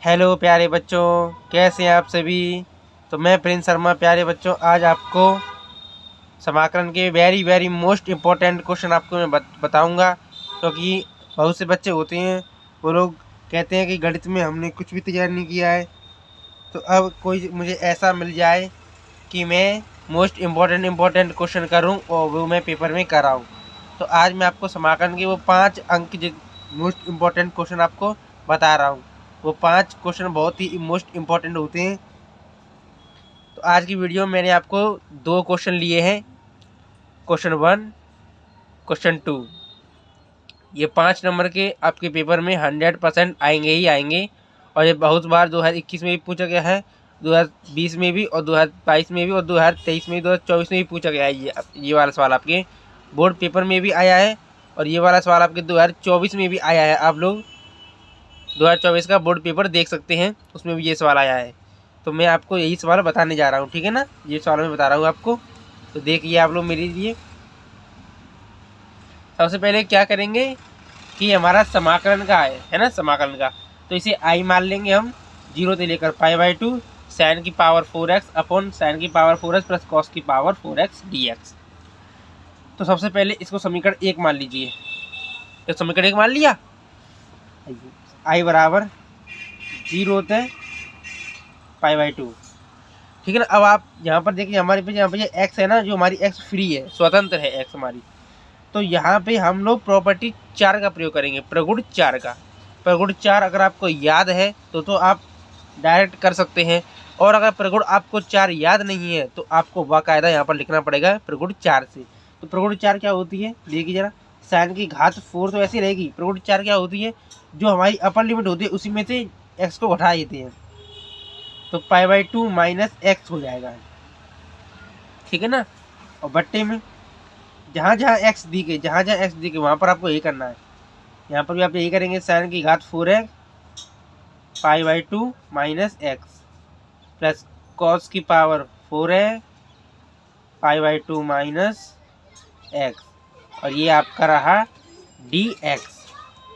Hello प्यारे बच्चों, कैसे हैं आप सभी। तो मैं प्रिंस शर्मा। प्यारे बच्चों, आज आपको समाकलन के वेरी मोस्ट इम्पोर्टेंट क्वेश्चन आपको मैं बताऊंगा, क्योंकि बहुत से बच्चे होते हैं वो लोग कहते हैं कि गणित में हमने कुछ भी तैयार नहीं किया है। तो अब कोई मुझे ऐसा मिल जाए कि मैं मोस्ट इम्पोर्टेंट क्वेश्चन करूं और वो मैं पेपर में कराऊं। तो आज मैं आपको समाकलन के वो 5 अंक के मोस्ट इम्पोर्टेंट क्वेश्चन आपको बता रहा हूँ। वो 5 क्वेश्चन बहुत ही मोस्ट इम्पोर्टेंट होते हैं। तो आज की वीडियो में मैंने आपको 2 क्वेश्चन लिए हैं, क्वेश्चन 1, क्वेश्चन 2। ये 5 नंबर के आपके पेपर में 100% आएंगे ही आएंगे। और ये बहुत बार 2021 में भी पूछा गया है, 2020 में भी, और 2022 में भी, और 2023 में भी, 2024 में भी पूछा गया है। ये वाला सवाल आपके बोर्ड पेपर में भी आया है, और ये वाला सवाल आपके 2024 में भी आया है। आप लोग 2024 का बोर्ड पेपर देख सकते हैं, उसमें भी ये सवाल आया है। तो मैं आपको यही सवाल बताने जा रहा हूँ, ठीक है ना। ये सवाल मैं बता रहा हूँ आपको, तो देखिए आप लोग मेरे लिए। सबसे पहले क्या करेंगे कि हमारा समाकलन का है ना, समाकलन का। तो इसे आई मान लेंगे हम, 0 से लेकर π/2 sin की पावर 4x अपॉन sin की पावर 4x प्लस cos की पावर 4x dx। तो सबसे पहले इसको समीकरण 1 मान लीजिए। तो समीकरण 1 मान लिया, आई बराबर 0 से π/2, ठीक है ना। अब आप यहाँ पर देखिए, हमारे पे यहाँ पे ये x है ना, जो हमारी x फ्री है, स्वतंत्र है x हमारी। तो यहाँ पे हम लोग प्रॉपर्टी 4 का प्रयोग करेंगे, प्रगुण 4 का। प्रगुण 4 अगर आपको याद है तो आप डायरेक्ट कर सकते हैं, और अगर प्रगुण आपको 4 याद नहीं है तो आपको बाकायदा यहाँ पर लिखना पड़ेगा प्रगुण 4 से। तो प्रगुण 4 क्या होती है, देखिए जरा। साइन की घात 4 तो ऐसी रहेगी। प्रगुण 4 क्या होती है, जो हमारी अपर लिमिट होती है उसी में से x को घटा देते हैं, तो π/2 माइनस x हो जाएगा, ठीक है ना। और बट्टे में जहाँ जहाँ x दी गई, वहाँ पर आपको यही करना है। यहाँ पर भी आप यही करेंगे, साइन की घात 4x π/2 minus x plus cos की पावर 4x π/2 माइनस x, और ये आपका रहा dx,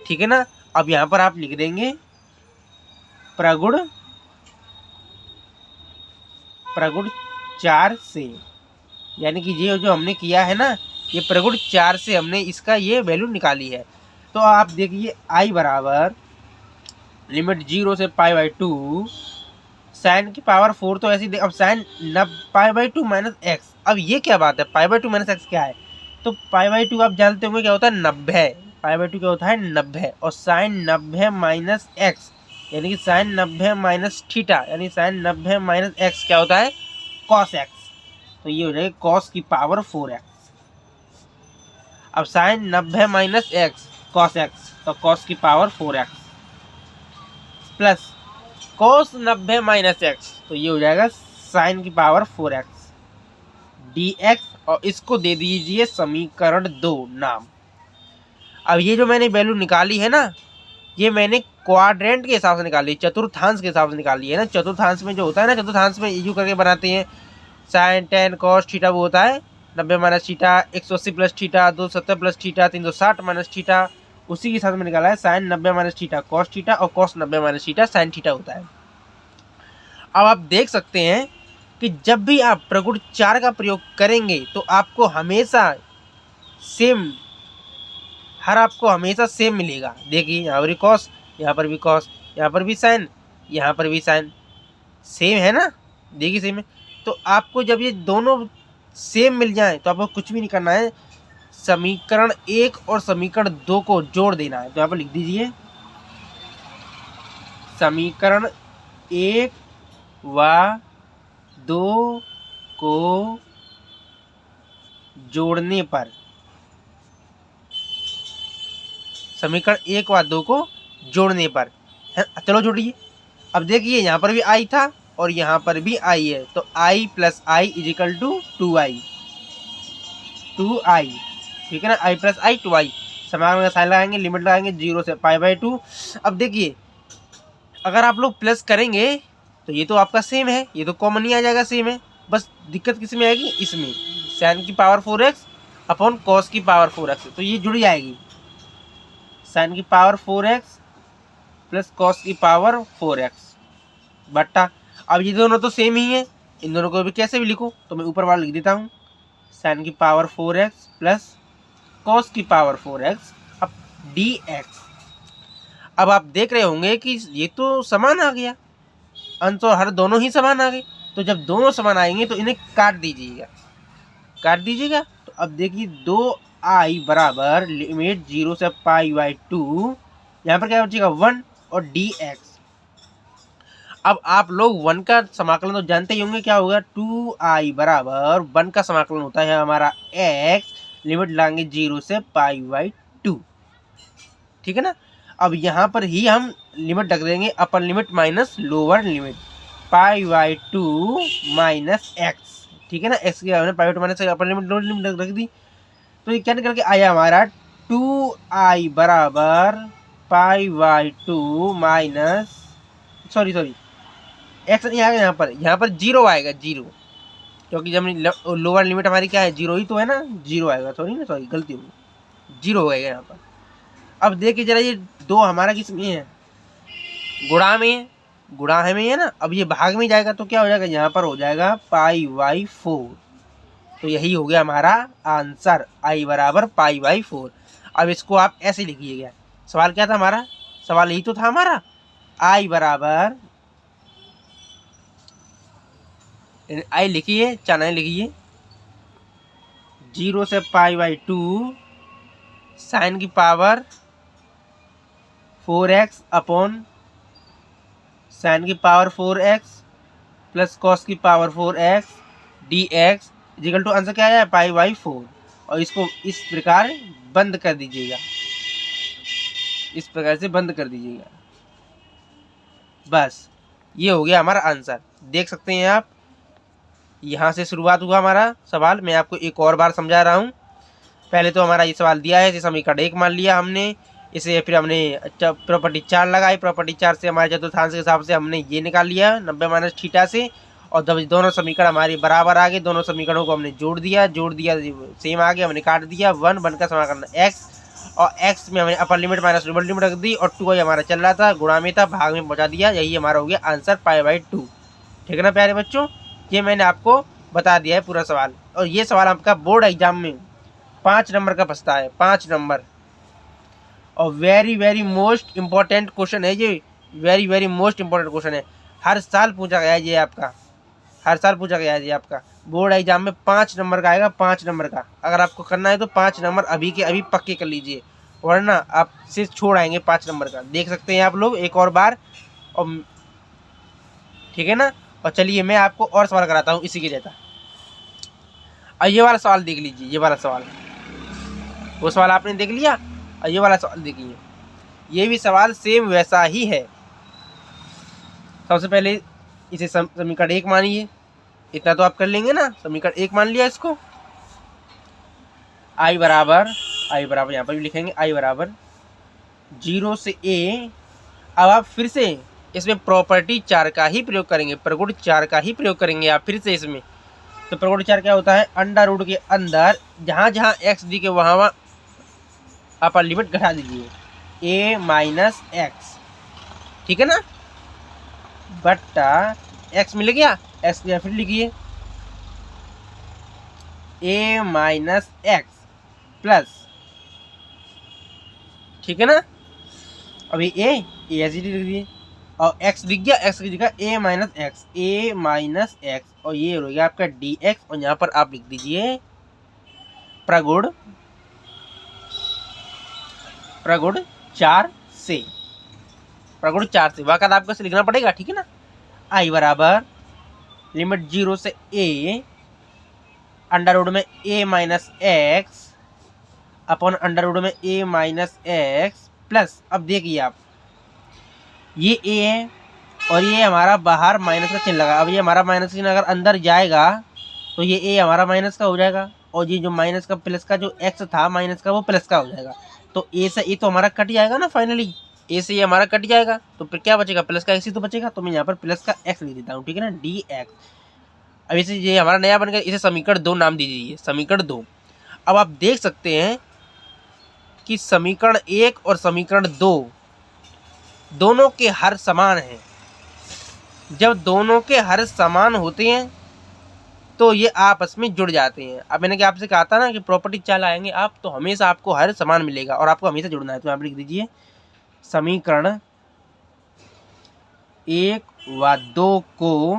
ठीक है ना। अब यहाँ पर आप लिख देंगे प्रगुण 4 से, यानी कि ये जो हमने किया है ना, ये प्रगुण 4 से हमने इसका ये वैल्यू निकाली है। तो आप देखिए आई बराबर लिमिट 0 से π/2 साइन की पावर 4 तो ऐसी अब साइन π/2 माइनस एक्स। अब ये क्या बात है, π/2 माइनस एक्स क्या है। तो π/2 आप जानते होंगे क्या होता है, 90। π/2 क्या होता है, 90। और साइन 90 माइनस एक्स, यानी कि साइन 90 माइनस थीटा, यानी साइन 90 माइनस एक्स क्या होता है, कॉस एक्स। तो ये हो जाएगा कॉस की पावर 4x। अब sine 90 minus x cos x, तो कॉस की power 4x plus cos 90 minus x, तो ये हो जाएगा साइन की पावर 4x dx। और इसको दे दीजिए समीकरण 2 नाम। अब ये जो मैंने वैल्यू निकाली है ना, ये मैंने क्वाड्रेंट के हिसाब से निकाली, चतुर्थांश के हिसाब से निकाली है ना। चतुर्थांश में जो होता है ना, चतुर्थांश में यू करके बनाते हैं, साइन टेन कॉस थीटा वो होता है 90 minus theta, 180 plus theta, 270 plus theta, 360 minus theta. उसी के साथ में निकाला है sine 90 minus theta cos theta, और cos 90 minus theta sine theta होता है। अब आप देख सकते हैं कि जब भी आप प्रगुण 4 का प्रयोग करेंगे तो आपको हमेशा सेम, आपको हमेशा सेम मिलेगा। देखिए यहाँ पर भी कॉस, यहाँ पर भी कॉस, यहाँ पर भी साइन, यहाँ पर भी साइन, सेम है ना। देखिए सेम है। तो आपको जब ये दोनों सेम मिल जाए तो आपको कुछ भी नहीं करना है, समीकरण 1 और समीकरण 2 को जोड़ देना है। तो यहाँ पर लिख दीजिए समीकरण 1 व 2 को जोड़ने पर, समीकरण 1 व 2 को जोड़ने पर, चलो जोड़िए। अब देखिए यहाँ पर भी आई था और यहाँ पर भी आई है, तो i plus i equal to 2i, ठीक है ना। i प्लस आई 2i, समाकलन का साइन लगाएंगे, लिमिट लगाएंगे 0 से π/2। अब देखिए अगर आप लोग प्लस करेंगे तो ये तो आपका सेम है, ये तो कॉमन ही आ जाएगा, सेम है। बस दिक्कत किस में आएगी, इसमें साइन की पावर 4x अपॉन कॉस की पावर 4x, तो ये जुड़ जाएगी। साइन की पावर 4x प्लस कॉस की पावर 4x बट्टा, अब ये दोनों तो सेम ही है, इन दोनों को भी कैसे भी लिखो, तो मैं ऊपर वाला लिख देता हूँ, साइन की पावर 4x प्लस कॉस की पावर 4x अब dx। अब आप देख रहे होंगे कि ये तो समान आ गया, अंश और हर दोनों ही समान आ गए, तो जब दोनों समान आएंगे तो इन्हें काट दीजिएगा, काट दीजिएगा। तो अब देखिए 2i बराबर लिमिट 0 से π/2, यहाँ पर क्या बचेगा 1 और dx। अब आप लोग 1 का समाकलन तो जानते ही होंगे, क्या होगा 2i बराबर 1 का समाकलन होता है हमारा x, लिमिट लाएंगे 0 से π/2, ठीक है ना। अब यहाँ पर ही हम लिमिट रख देंगे upper limit minus lower limit π/2 minus x, ठीक है ना। x के हमने π/2 minus upper limit lower limit रख दी, तो ये क्या निकल के आया हमारा 2i बराबर π/2 माइनस सॉरी x नहीं आएगा, यहाँ पर 0 आएगा, 0, क्योंकि जब लोअर लिमिट हमारी क्या है 0 ही तो है ना, 0 आएगा, सॉरी गलती होगी, 0 हो गया यहाँ पर। अब देखिए जरा ये 2 हमारा किस में है, गुणा में है, गुणा है में है ना। अब ये भाग में जाएगा तो क्या हो जाएगा, यहाँ पर हो जाएगा π/4, तो यही हो गया हमारा आंसर, i बराबर π/4। अब इसको आप ऐसे लिखिएगा, सवाल क्या था हमारा, सवाल यही तो था हमारा, i बराबर i लिखिए, चाहे लिखिए 0 से π/2 साइन की पावर 4x अपॉन साइन की पावर 4x प्लस कॉस की power 4x dx equal to answer क्या है π/4, और इसको इस प्रकार बंद कर दीजिएगा, इस प्रकार से बंद कर दीजिएगा, बस ये हो गया हमारा आंसर। देख सकते हैं आप, यहाँ से शुरुआत हुआ हमारा सवाल। मैं आपको एक और बार समझा रहा हूँ, पहले तो हमारा ये सवाल दिया है, इसे समीकरण 1 मान लिया हमने, इसे फिर हमने प्रॉपर्टी 4 लगाई, प्रॉपर्टी 4 से हमारे चतुर्थांश के हिसाब से हमने ये निकाल लिया 90 माइनस थीटा से, और जब दोनों समीकरण हमारे बराबर आ गए, दोनों समीकरणों को हमने जोड़ दिया सेम आ गया, हमने काट दिया 1 का समीकरण x, और x में हमने अपर लिमिट माइनस लोअर लिमिट रख दी, और 2i हमारा चल रहा था, गुणा में था, भाग में पहुँचा दिया, यही हमारा हो गया आंसर π/2, ठीक है ना प्यारे बच्चों। ये मैंने आपको बता दिया है पूरा सवाल, और ये सवाल आपका बोर्ड एग्जाम में 5 नंबर का बचता है, 5 नंबर, और वेरी मोस्ट इम्पोर्टेंट क्वेश्चन है ये, वेरी मोस्ट इम्पोर्टेंट क्वेश्चन है, हर साल पूछा गया है ये आपका, हर साल पूछा गया है ये आपका बोर्ड एग्जाम में 5 नंबर का आएगा, 5 नंबर का। अगर आपको करना है तो 5 नंबर अभी के अभी पक्के कर लीजिए, वरना आप से छोड़ आएंगे 5 नंबर का। देख सकते हैं आप लोग एक और बार, और ठीक है ना। और चलिए मैं आपको और सवाल कराता हूँ इसी के जैसा। और ये वाला सवाल देख लीजिए, ये वाला सवाल, वो सवाल आपने देख लिया, और ये वाला सवाल देखिए, ये भी सवाल सेम वैसा ही है। सबसे पहले इसे समीकरण 1 मानिए, इतना तो आप कर लेंगे ना, समीकरण 1 मान लिया इसको, i बराबर यहाँ पर भी लिखेंगे i बराबर 0 से a। अब आप फिर से इसमें प्रॉपर्टी 4 का ही प्रयोग करेंगे, प्रगुण 4 का ही प्रयोग करेंगे आप फिर से इसमें। तो प्रगुण 4 क्या होता है, अंडर रूट के अंदर जहाँ जहाँ x दी के वहाँ अपर लिमिट घटा दीजिए, a माइनस एक्स, ठीक है ना, बट्टा x मिल गया, x क्या फिर लिखिए a माइनस एक्स प्लस, ठीक है ना। अभी a ऐसे लिख दिए, और x दिख गया, x की जगह a माइनस एक्स, और ये हो गया आपका dx, और यहाँ पर आप लिख दीजिए प्रगुण 4 से, प्रगुण 4 से वाकई आपको से लिखना पड़ेगा, ठीक है ना। i बराबर लिमिट 0 से a अंडर रूट में a minus x upon under root में a माइनस एक्स प्लस, अब देखिए आप ये a है और ये हमारा बाहर माइनस का चिन्ह लगा, अब ये हमारा माइनस का चिन्ह अगर अंदर जाएगा तो ये a हमारा माइनस का हो जाएगा, और ये जो माइनस का प्लस का जो x था माइनस का वो प्लस का हो जाएगा, तो a से a तो हमारा कट जाएगा ना, फाइनली a से ये हमारा कट जाएगा, तो फिर क्या बचेगा, प्लस का x ही तो बचेगा, तो मैं यहाँ पर प्लस का x लिख देता हूँ, ठीक है ना, dx। अब इसे ये हमारा नया बन गया, इसे समीकरण 2 नाम दीजिए, समीकरण 2। अब आप देख सकते हैं कि समीकरण 1 और समीकरण 2 दोनों के हर समान हैं। जब दोनों के हर समान होते हैं तो ये आपस में जुड़ जाते हैं। अब मैंने क्या आपसे कहा था ना कि प्रॉपर्टी चाल आएंगे आप तो हमेशा आपको हर समान मिलेगा और आपको हमेशा जुड़ना है। तो यहाँ पर लिख दीजिए समीकरण 1 व 2 को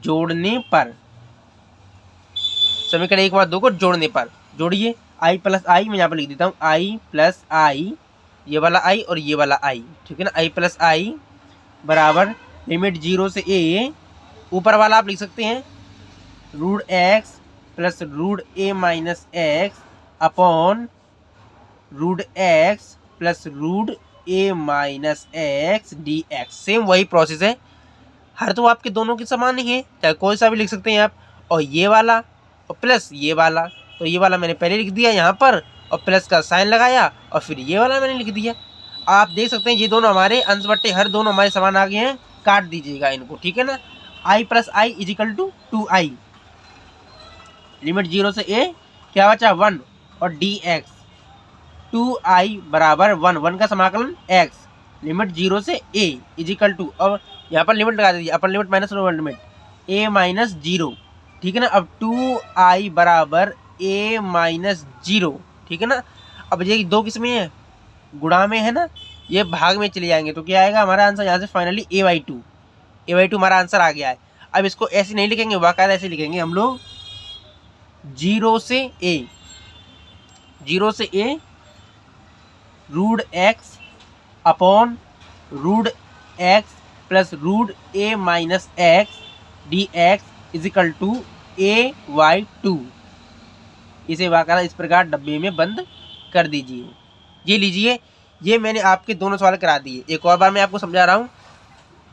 जोड़ने पर, समीकरण 1 व 2 को जोड़ने पर जोड़िए i प्लस आई, मैं यहाँ पर लिख देता हूँ i प्लस आई, ये वाला i और ये वाला i, ठीक है ना। i प्लस आई बराबर लिमिट 0 से a, ऊपर वाला आप लिख सकते हैं root x plus root a minus x upon root x plus root a minus x D x. Same वही प्रोसेस है, हर तो आपके दोनों के समान ही है, चाहे कोई सा भी लिख सकते हैं आप। और ये वाला और प्लस ये वाला, तो ये वाला मैंने पहले लिख दिया यहाँ पर और प्लस का साइन लगाया और फिर ये वाला मैंने लिख दिया। आप देख सकते हैं ये दोनों हमारे अंश बट्टे हर दोनों हमारे समान आ गए हैं, काट दीजिएगा इनको, ठीक है ना। i plus i is equal to 2i, limit 0 से a क्या बचा 1 और dx 2i बराबर 1 का समाकलन x लिमिट 0 से a इज इक्वल टू, अब यहाँ पर लिमिट लगा दीजिए, अपर limit minus lower limit a minus 0, ठीक है ना। अब 2i बराबर a माइनस 0, ठीक है ना। अब ये दो किस में है, गुणा में है ना, ये भाग में चले जाएंगे तो क्या आएगा हमारा आंसर यहाँ से फाइनली a/2 हमारा आंसर आ गया है। अब इसको ऐसे नहीं लिखेंगे, बाकायदा ऐसे लिखेंगे हम लोग 0 से a root x upon root x plus root a minus x D x is equal to a/2। इसे बाकायदा इस प्रकार डब्बे में बंद कर दीजिए। ये लीजिए, ये मैंने आपके दोनों सवाल करा दिए। एक और बार मैं आपको समझा रहा हूँ।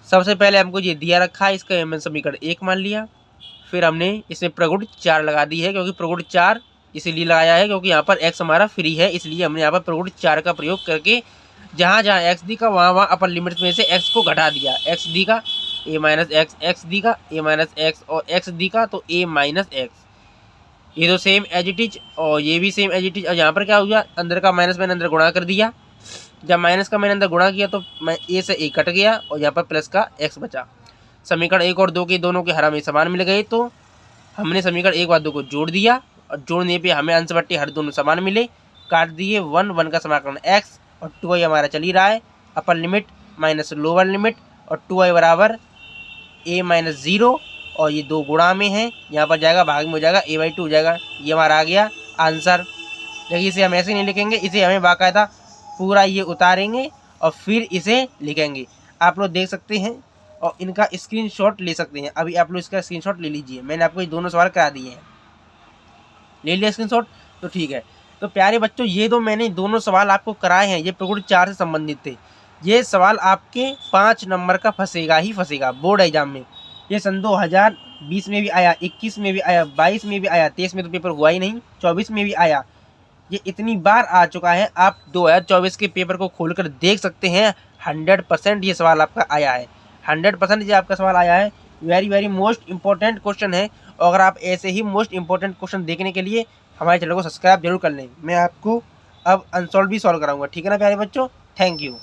सबसे पहले हमको ये दिया रखा है, इसका मैंने समीकरण 1 मान लिया, फिर हमने इसमें प्रगुण 4 लगा दी है, क्योंकि प्रगुण 4 इसीलिए लगाया है क्योंकि यहाँ पर x हमारा फ्री है, इसलिए हमने यहाँ पर प्रगुण 4 का प्रयोग करके जहाँ जहाँ x दी का वहाँ अपर लिमिट में से x को घटा दिया। x दी का a माइनस एक्स, x दी का a माइनस एक्स और x दी का तो a माइनस एक्स। ये तो सेम एज इट इज और ये भी सेम एज इट इज। और यहाँ पर क्या हो गया, अंदर का माइनस मैंने अंदर गुणा कर दिया, जब माइनस का मैंने अंदर गुणा किया तो मैं a से a कट गया और यहाँ पर प्लस का x बचा। समीकरण 1 और 2 के दोनों के हर में समान मिल गए, तो हमने समीकरण 1 व 2 को जोड़ दिया और जोड़ने पे हमें अंश बट्टे हर दोनों समान मिले, काट दिए 1 का समाकलन x और 2i हमारा चल ही रहा है, अपर लिमिट माइनस लोअर लिमिट और 2i बराबर a माइनस 0 और ये दो गुणा में है, यहाँ पर जाएगा भाग में हो जाएगा a/2 हो जाएगा। ये हमारा आ गया आंसर। देखिए इसे हम ऐसे नहीं लिखेंगे, इसे हमें बाकायदा पूरा ये उतारेंगे और फिर इसे लिखेंगे। आप लोग देख सकते हैं और इनका स्क्रीनशॉट ले सकते हैं। अभी आप लोग इसका स्क्रीनशॉट ले लीजिए, मैंने आपको ये दोनों सवाल करा दिए हैं, ले लिया स्क्रीनशॉट, तो ठीक है। तो प्यारे बच्चों, ये तो मैंने दोनों सवाल आपको कराए हैं, ये प्रगुण 4 से संबंधित थे। ये सवाल आपके 5 नंबर का फंसेगा ही फंसेगा बोर्ड एग्जाम में। ये सन 2020 में भी आया, 21 में भी आया, 22 में भी आया, 23 में तो पेपर हुआ ही नहीं, 24 में भी आया। ये इतनी बार आ चुका है, आप 2024 के पेपर को खोलकर देख सकते हैं। 100% ये सवाल आपका आया है, 100% ये आपका सवाल आया है। वेरी मोस्ट इंपॉर्टेंट क्वेश्चन है। और अगर आप ऐसे ही मोस्ट इंपॉर्टेंट क्वेश्चन देखने के लिए हमारे चैनल को सब्सक्राइब जरूर कर लें। मैं आपको अब अनसॉल्व भी सॉल्व कराऊंगा, ठीक है ना प्यारे बच्चों। Thank you.